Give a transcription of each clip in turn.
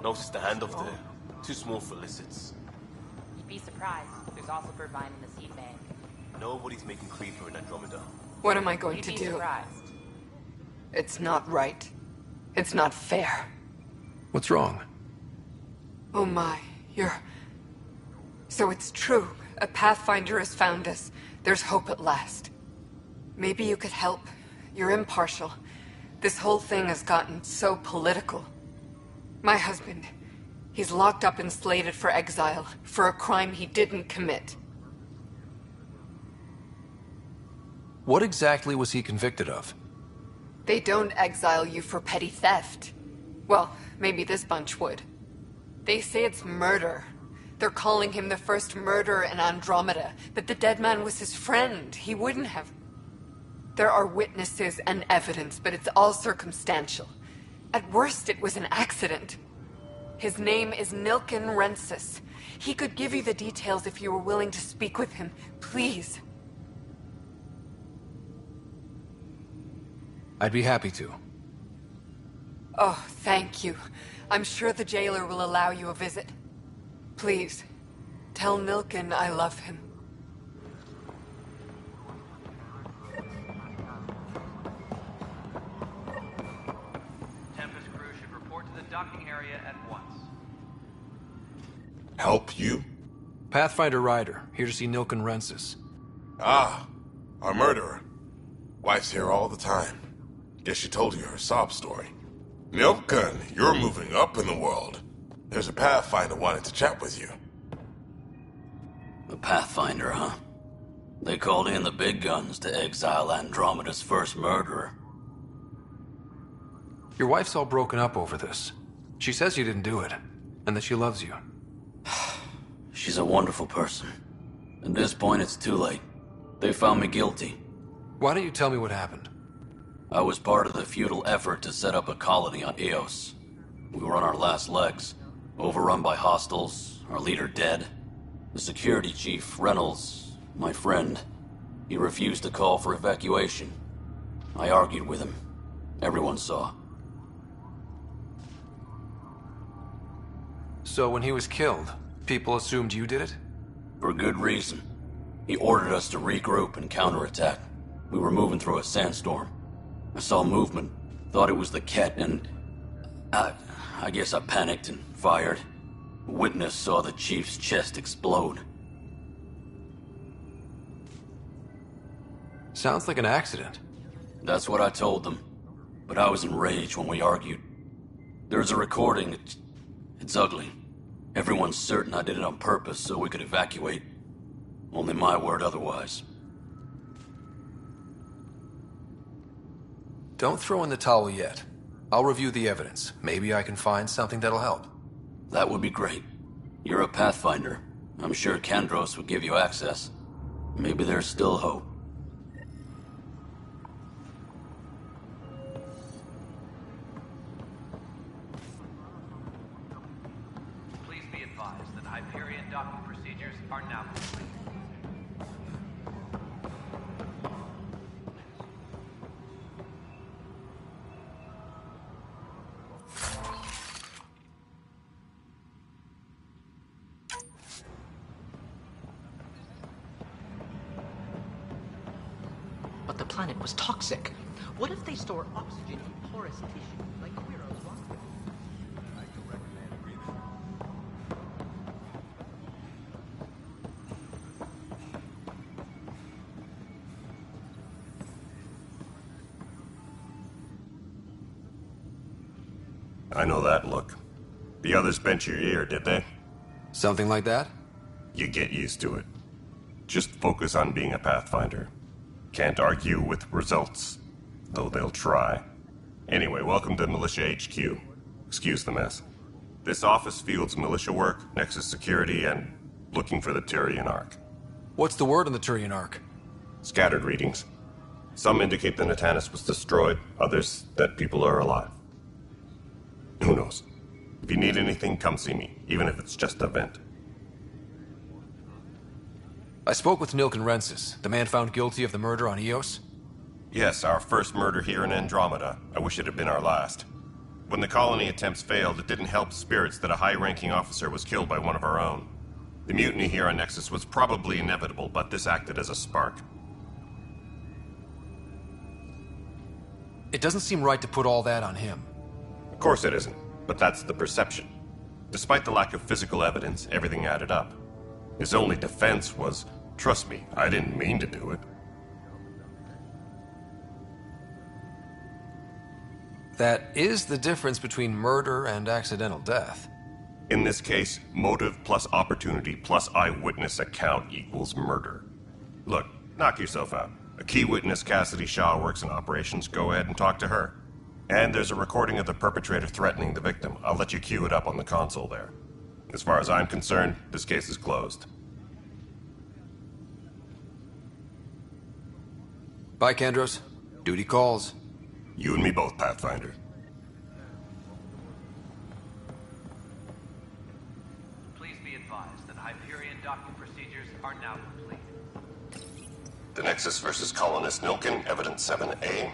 No, it's just a handoff there. Too small for lizards. You'd be surprised. There's also birdvine in the seed bank. Nobody's making creeper in Andromeda. What am I going You'd to be do? surprised. It's not right. It's not fair. What's wrong? Oh my, So it's true. A Pathfinder has found us. There's hope at last. Maybe you could help. You're impartial. This whole thing has gotten so political. My husband, he's locked up and slated for exile for a crime he didn't commit. What exactly was he convicted of? They don't exile you for petty theft. Well, maybe this bunch would. They say it's murder. They're calling him the first murderer in Andromeda, but the dead man was his friend. He wouldn't have... There are witnesses and evidence, but it's all circumstantial. At worst, it was an accident. His name is Nilken Rensis. He could give you the details if you were willing to speak with him. Please. I'd be happy to. Oh, thank you. I'm sure the jailer will allow you a visit. Please, tell Nilken I love him. Tempest crew should report to the docking area at once. Help you? Pathfinder Ryder, here to see Nilken Rensis. Ah, a murderer. Wife's here all the time. Guess she told you her sob story. Nilken, you're moving up in the world. There's a Pathfinder wanting to chat with you. A Pathfinder, huh? They called in the big guns to exile Andromeda's first murderer. Your wife's all broken up over this. She says you didn't do it, and that she loves you. She's a wonderful person. At this point, it's too late. They found me guilty. Why don't you tell me what happened? I was part of the futile effort to set up a colony on Eos. We were on our last legs, overrun by hostiles, our leader dead. The security chief, Reynolds, my friend, he refused to call for evacuation. I argued with him. Everyone saw. So when he was killed, people assumed you did it? For good reason. He ordered us to regroup and counterattack. We were moving through a sandstorm. I saw movement, thought it was the Ket, and... I guess I panicked and fired. A witness saw the chief's chest explode. Sounds like an accident. That's what I told them. But I was enraged when we argued. There's a recording. It's ugly. Everyone's certain I did it on purpose so we could evacuate. Only my word otherwise. Don't throw in the towel yet. I'll review the evidence. Maybe I can find something that'll help. That would be great. You're a Pathfinder. I'm sure Kandros would give you access. Maybe there's still hope. Please be advised that Hyperion docking procedures are now complete. But the planet was toxic. What if they store oxygen in porous tissue, like Quiro's rock? I know that look. The others bent your ear, did they? Something like that? You get used to it. Just focus on being a Pathfinder. Can't argue with results, though they'll try. Anyway, welcome to Militia HQ. Excuse the mess. This office fields militia work, Nexus security, and looking for the Turian Ark. What's the word on the Turian Ark? Scattered readings. Some indicate the Natanus was destroyed, others that people are alive. Who knows? If you need anything, come see me, even if it's just a vent. I spoke with Nilken Rensis, the man found guilty of the murder on Eos. Yes, our first murder here in Andromeda. I wish it had been our last. When the colony attempts failed, it didn't help spirits that a high-ranking officer was killed by one of our own. The mutiny here on Nexus was probably inevitable, but this acted as a spark. It doesn't seem right to put all that on him. Of course it isn't, but that's the perception. Despite the lack of physical evidence, everything added up. His only defense was, trust me, I didn't mean to do it. That is the difference between murder and accidental death. In this case, motive plus opportunity plus eyewitness account equals murder. Look, knock yourself out. A key witness, Cassidy Shaw, works in operations. Go ahead and talk to her. And there's a recording of the perpetrator threatening the victim. I'll let you cue it up on the console there. As far as I'm concerned, this case is closed. Bye, Kandros. Duty calls. You and me both, Pathfinder. Please be advised that Hyperion docking procedures are now complete. The Nexus versus Colonist Nilkin, Evidence 7A.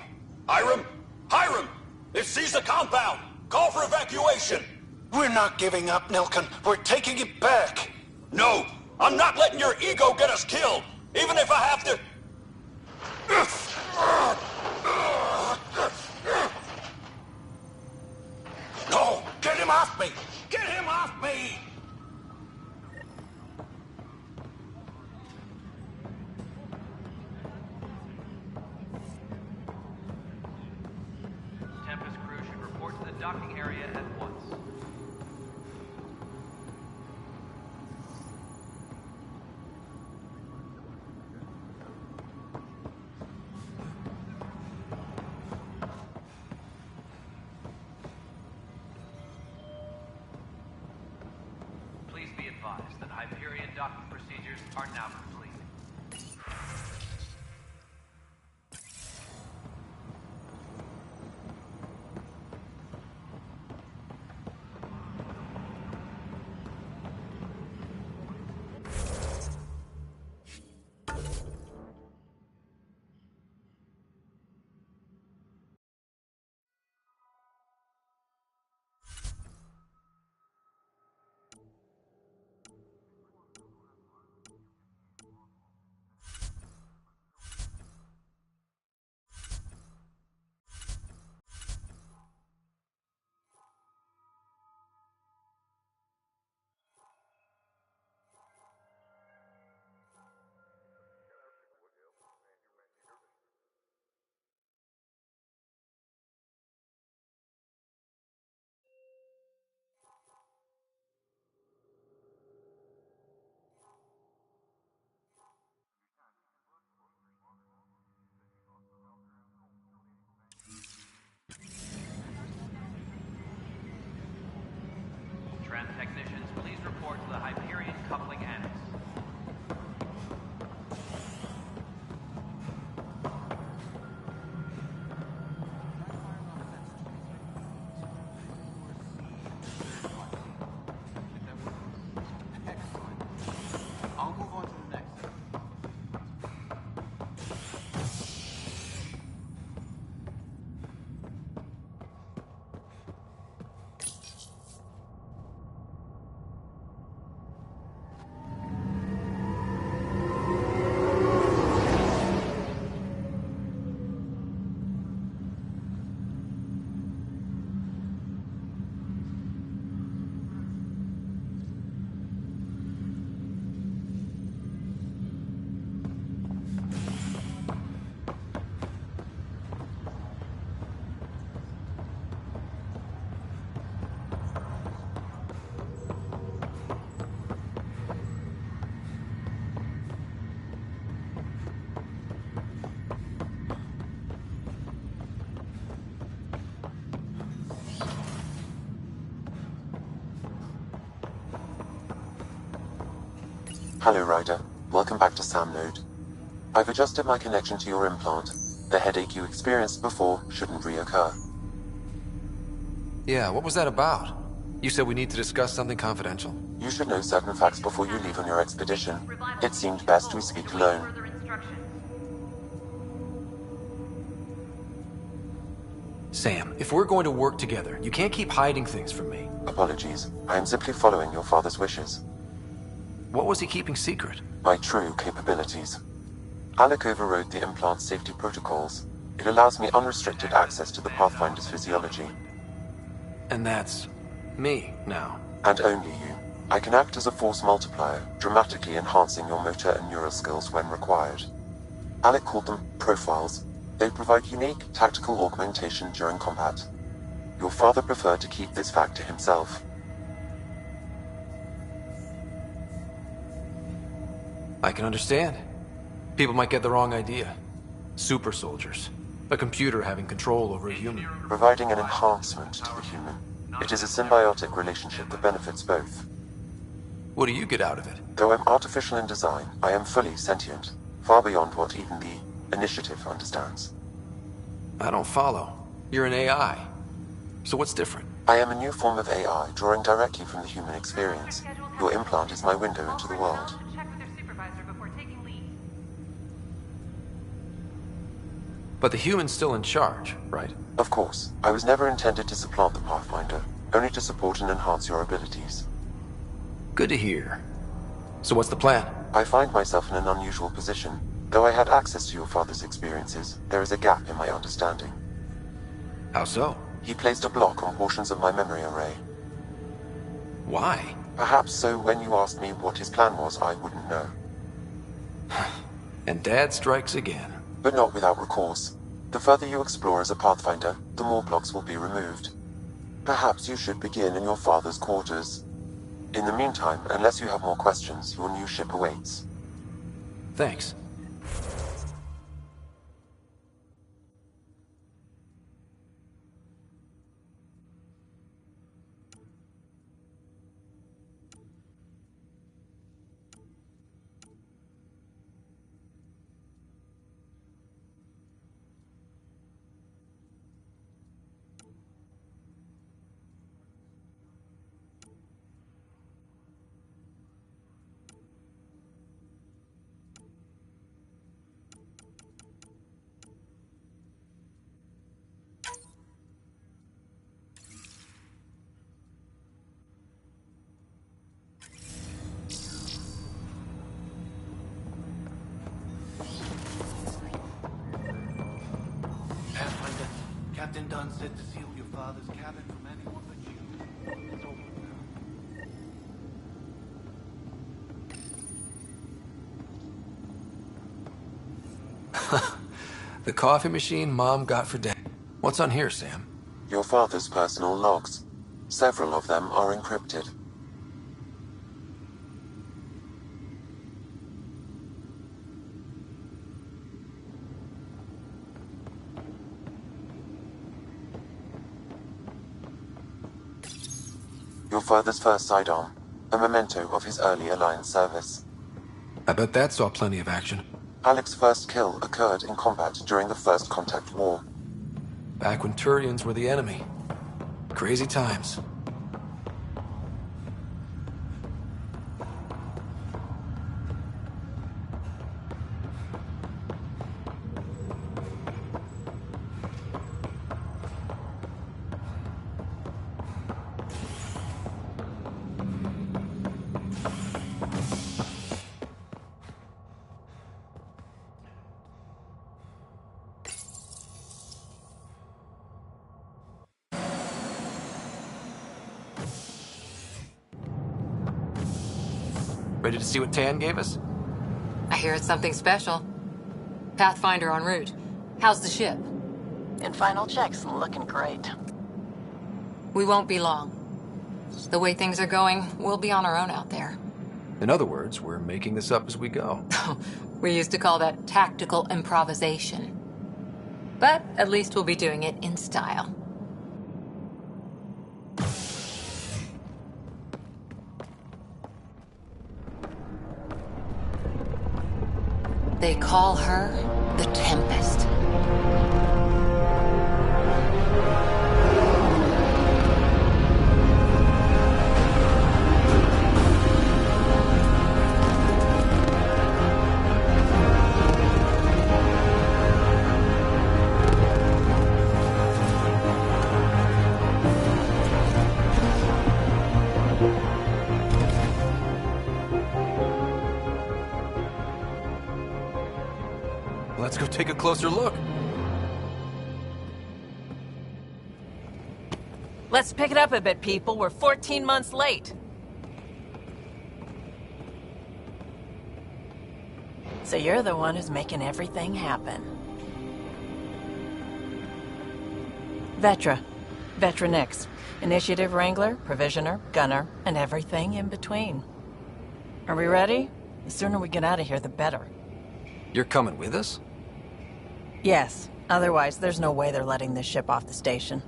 Hiram! Hiram! They've seized the compound! Call for evacuation! We're not giving up, Nilkin. We're taking it back. No! I'm not letting your ego get us killed! Even if I have to... No! Get him off me! Get him off me! Tempest crew should report to the docking area at once. Please be advised that Hyperion docking procedures are now complete. Tram technicians, please report to the Hyperion coupling annex. I'll move on to the next. Hello, Ryder. Welcome back to Sam Node. I've adjusted my connection to your implant. The headache you experienced before shouldn't reoccur. Yeah, what was that about? You said we need to discuss something confidential. You should know certain facts before you leave on your expedition. It seemed best we speak alone. Sam, if we're going to work together, you can't keep hiding things from me. Apologies. I am simply following your father's wishes. What was he keeping secret? My true capabilities. Alec overrode the implant's safety protocols. It allows me unrestricted access to the Pathfinder's physiology. And that's me now. And only you. I can act as a force multiplier, dramatically enhancing your motor and neural skills when required. Alec called them profiles. They provide unique tactical augmentation during combat. Your father preferred to keep this fact to himself. I can understand. People might get the wrong idea. Super soldiers. A computer having control over a human. Providing an enhancement to the human. It is a symbiotic relationship that benefits both. What do you get out of it? Though I'm artificial in design, I am fully sentient. Far beyond what even the Initiative understands. I don't follow. You're an AI. So what's different? I am a new form of AI, drawing directly from the human experience. Your implant is my window into the world. But the human's still in charge, right? Of course. I was never intended to supplant the Pathfinder, only to support and enhance your abilities. Good to hear. So what's the plan? I find myself in an unusual position. Though I had access to your father's experiences, there is a gap in my understanding. How so? He placed a block on portions of my memory array. Why? Perhaps so when you asked me what his plan was, I wouldn't know. And Dad strikes again. But not without recourse. The further you explore as a Pathfinder, the more blocks will be removed. Perhaps you should begin in your father's quarters. In the meantime, unless you have more questions, your new ship awaits. Thanks. Captain Dunn said to seal your father's cabin from anyone but you. It's over now. The coffee machine Mom got for Dad. What's on here, Sam? Your father's personal logs. Several of them are encrypted. Your father's first sidearm, a memento of his early Alliance service. I bet that saw plenty of action. Alec's first kill occurred in combat during the First Contact War. Back when Turians were the enemy. Crazy times. Ready to see what Tan gave us? I hear it's something special. Pathfinder en route. How's the ship? In final checks, looking great. We won't be long. The way things are going, we'll be on our own out there. In other words, we're making this up as we go. We used to call that tactical improvisation. But at least we'll be doing it in style. They call her the Tempest. Let's go take a closer look. Let's pick it up a bit, people. We're 14 months late. So you're the one who's making everything happen. Vetra. Vetra Nix. Initiative Wrangler, Provisioner, Gunner, and everything in between. Are we ready? The sooner we get out of here, the better. You're coming with us? Yes. Otherwise, there's no way they're letting this ship off the station.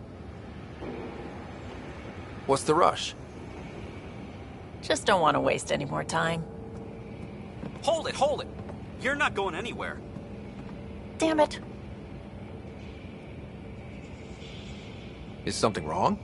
What's the rush? Just don't want to waste any more time. Hold it, hold it! You're not going anywhere. Damn it. Is something wrong?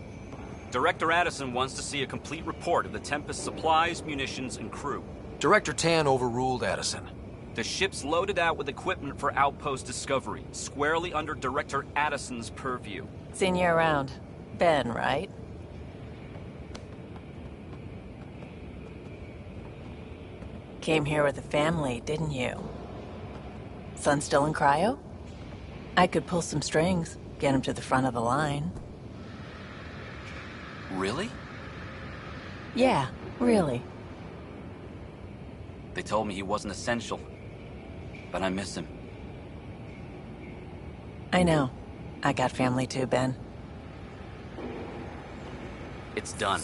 Director Addison wants to see a complete report of the Tempest's supplies, munitions, and crew. Director Tan overruled Addison. The ship's loaded out with equipment for outpost discovery, squarely under Director Addison's purview. Seen you around. Ben, right? Came here with a family, didn't you? Son still in cryo? I could pull some strings, get him to the front of the line. Really? Yeah, really. They told me he wasn't essential, but I miss him. I know. I got family too, Ben. It's done.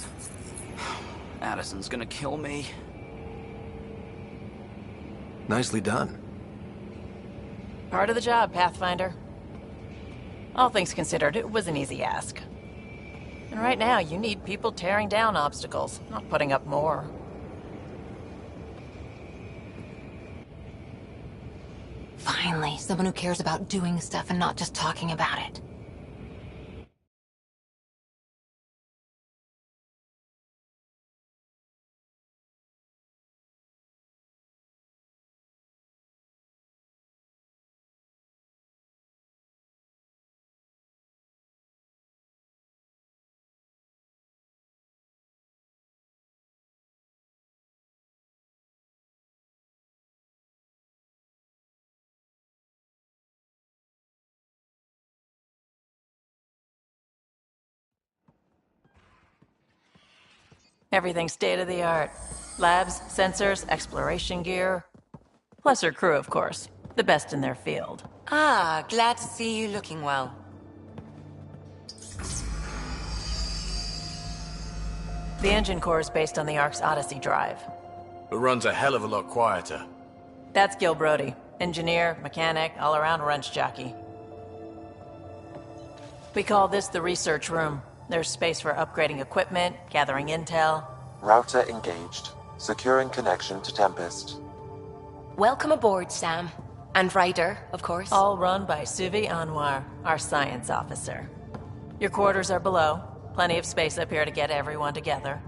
Addison's gonna kill me. Nicely done. Part of the job, Pathfinder. All things considered, it was an easy ask. And right now, you need people tearing down obstacles, not putting up more. Finally, someone who cares about doing stuff and not just talking about it. Everything's state-of-the-art. Labs, sensors, exploration gear. Plus her crew, of course. The best in their field. Ah, glad to see you looking well. The engine core is based on the Ark's Odyssey drive. It runs a hell of a lot quieter. That's Gil Brody. Engineer, mechanic, all-around wrench jockey. We call this the research room. There's space for upgrading equipment, gathering intel. Router engaged. Securing connection to Tempest. Welcome aboard, Sam. And Ryder, of course. All run by Suvi Anwar, our science officer. Your quarters are below. Plenty of space up here to get everyone together.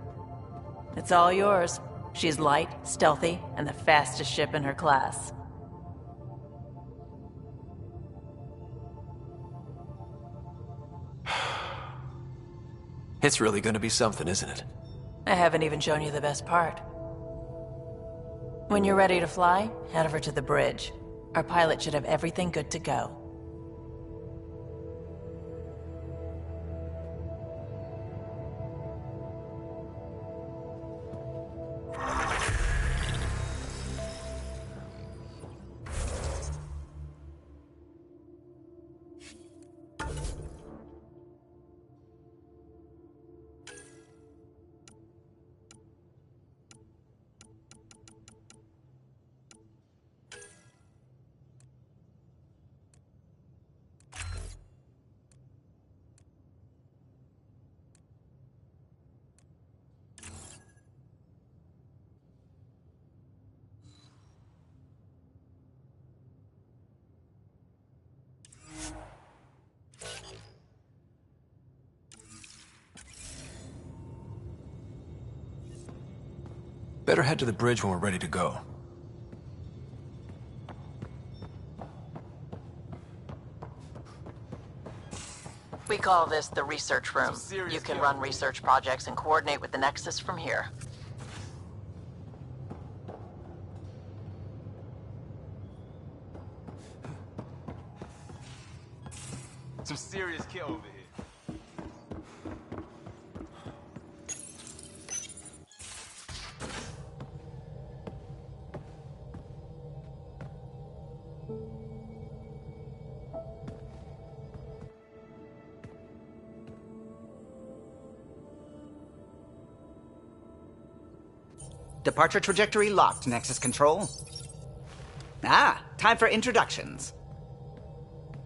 It's all yours. She's light, stealthy, and the fastest ship in her class. It's really gonna be something, isn't it? I haven't even shown you the best part. When you're ready to fly, head over to the bridge. Our pilot should have everything good to go. Better head to the bridge when we're ready to go. We call this the research room. You can run research projects and coordinate with the Nexus from here. serious kid over here. Departure trajectory locked, Nexus Control. Ah, time for introductions.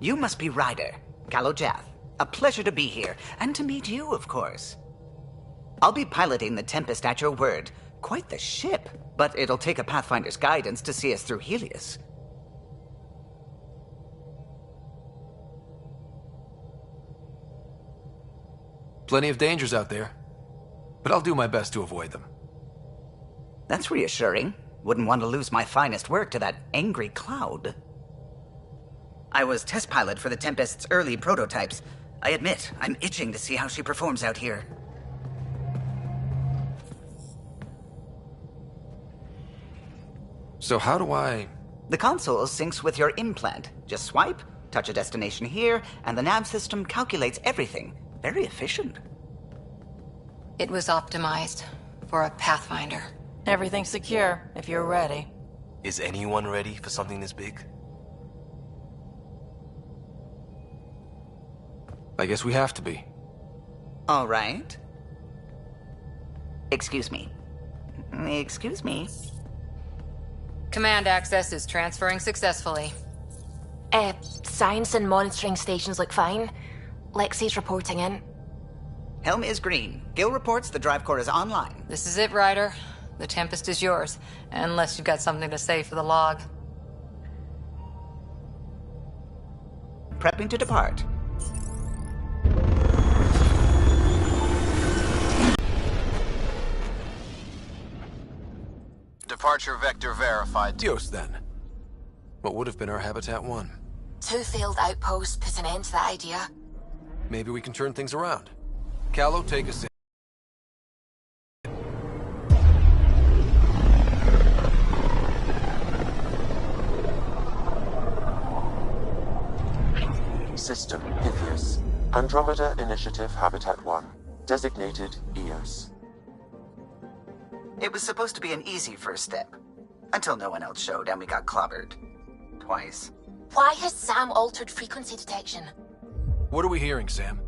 You must be Ryder, Kalojath. A pleasure to be here, and to meet you, of course. I'll be piloting the Tempest at your word. Quite the ship, but it'll take a Pathfinder's guidance to see us through Helios. Plenty of dangers out there, but I'll do my best to avoid them. That's reassuring. Wouldn't want to lose my finest work to that angry cloud. I was test pilot for the Tempest's early prototypes. I admit, I'm itching to see how she performs out here. So how do I... The console syncs with your implant. Just swipe, touch a destination here, and the nav system calculates everything. Very efficient. It was optimized for a Pathfinder. Everything's secure, if you're ready. Is anyone ready for something this big? I guess we have to be. All right. Excuse me. Excuse me. Command access is transferring successfully. Science and monitoring stations look fine. Lexi's reporting in. Helm is green. Gil reports the drive core is online. This is it, Ryder. The Tempest is yours, unless you've got something to say for the log. Prepping to depart. Departure vector verified. Dios, then. What would have been our Habitat 1? 2 failed outposts put an end to that idea. Maybe we can turn things around. Callow, take us in. System Pythias. Andromeda Initiative Habitat 1. Designated EOS. It was supposed to be an easy first step. Until no one else showed and we got clobbered. Twice. Why has Sam altered frequency detection? What are we hearing, Sam?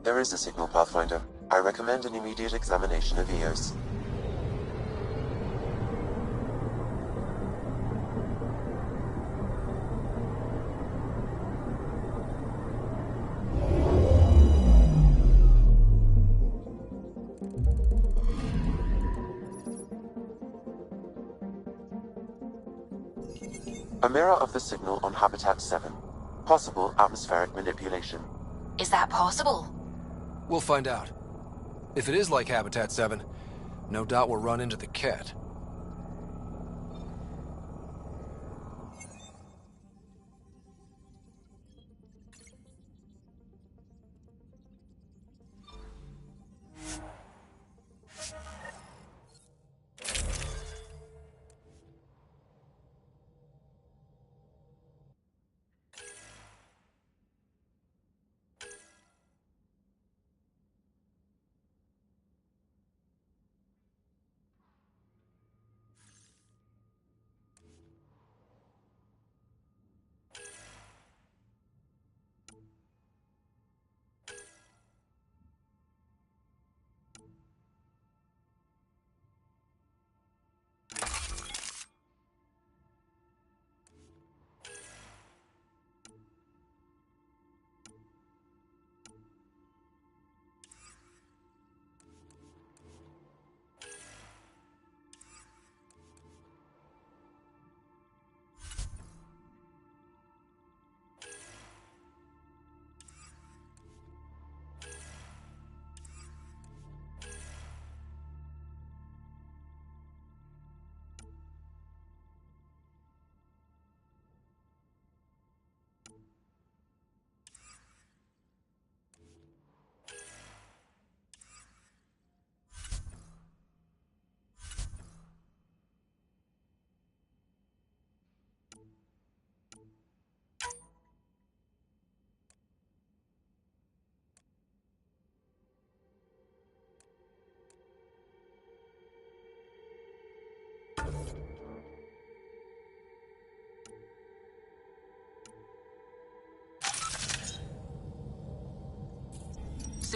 There is a signal, Pathfinder. I recommend an immediate examination of EOS. A mirror of the signal on Habitat 7. Possible atmospheric manipulation. Is that possible? We'll find out. If it is like Habitat 7, no doubt we'll run into the cat.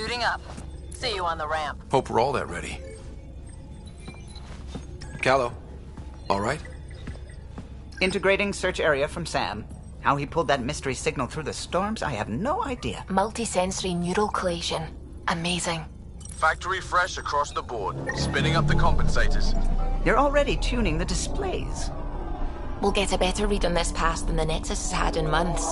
Suiting up. See you on the ramp. Hope we're all that ready. Callow, all right? Integrating search area from Sam. How he pulled that mystery signal through the storms, I have no idea. Multisensory neural collation. Amazing. Factory fresh across the board. Spinning up the compensators. You're already tuning the displays. We'll get a better read on this pass than the Nexus has had in months.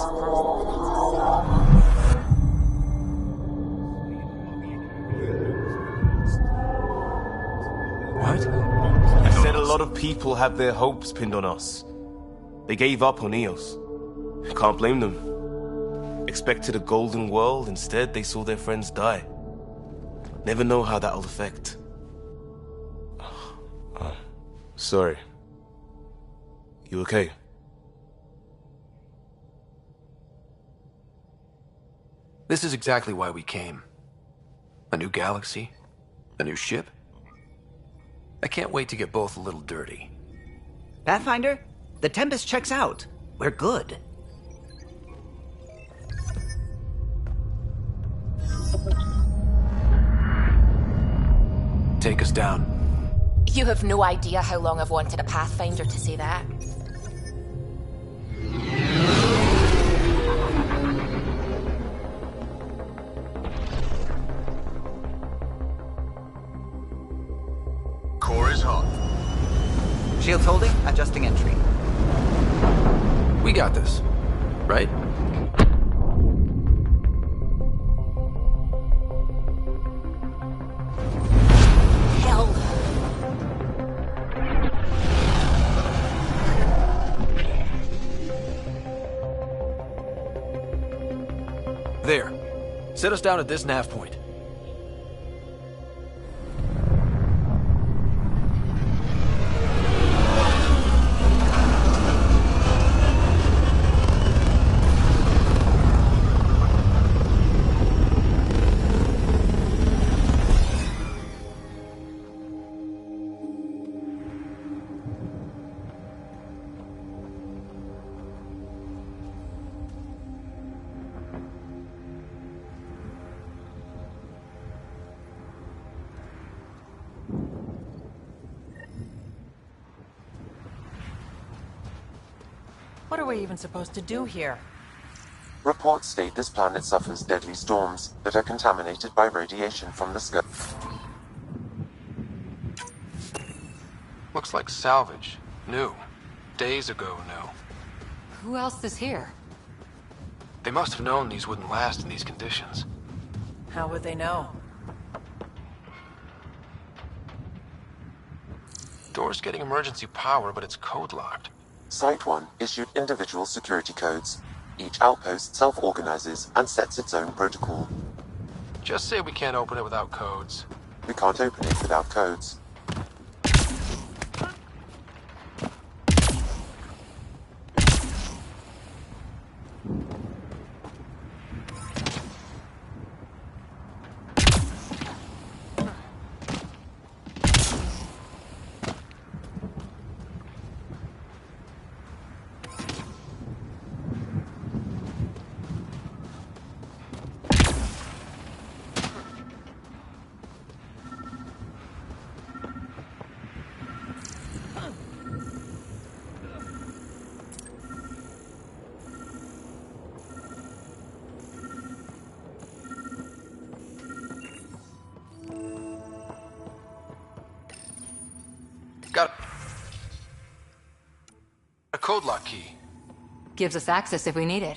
What? I said a lot of people have their hopes pinned on us. They gave up on Eos. Can't blame them. Expected a golden world, instead they saw their friends die. Never know how that'll affect. Sorry. You okay? This is exactly why we came. A new galaxy? A new ship? I can't wait to get both a little dirty. Pathfinder, the Tempest checks out. We're good. Take us down. You have no idea how long I've wanted a Pathfinder to say that. Core is hot. Shields holding, adjusting entry. We got this, right? Hell. There. Set us down at this nav point. What are we even supposed to do here? Reports state this planet suffers deadly storms that are contaminated by radiation from the sky. Looks like salvage. New. Days ago, new. Who else is here? They must have known these wouldn't last in these conditions. How would they know? Door's getting emergency power, but it's code locked. Site 1 issued individual security codes. Each outpost self-organizes and sets its own protocol. Just say we can't open it without codes. We can't open it without codes. Got a code lock key. Gives us access if we need it.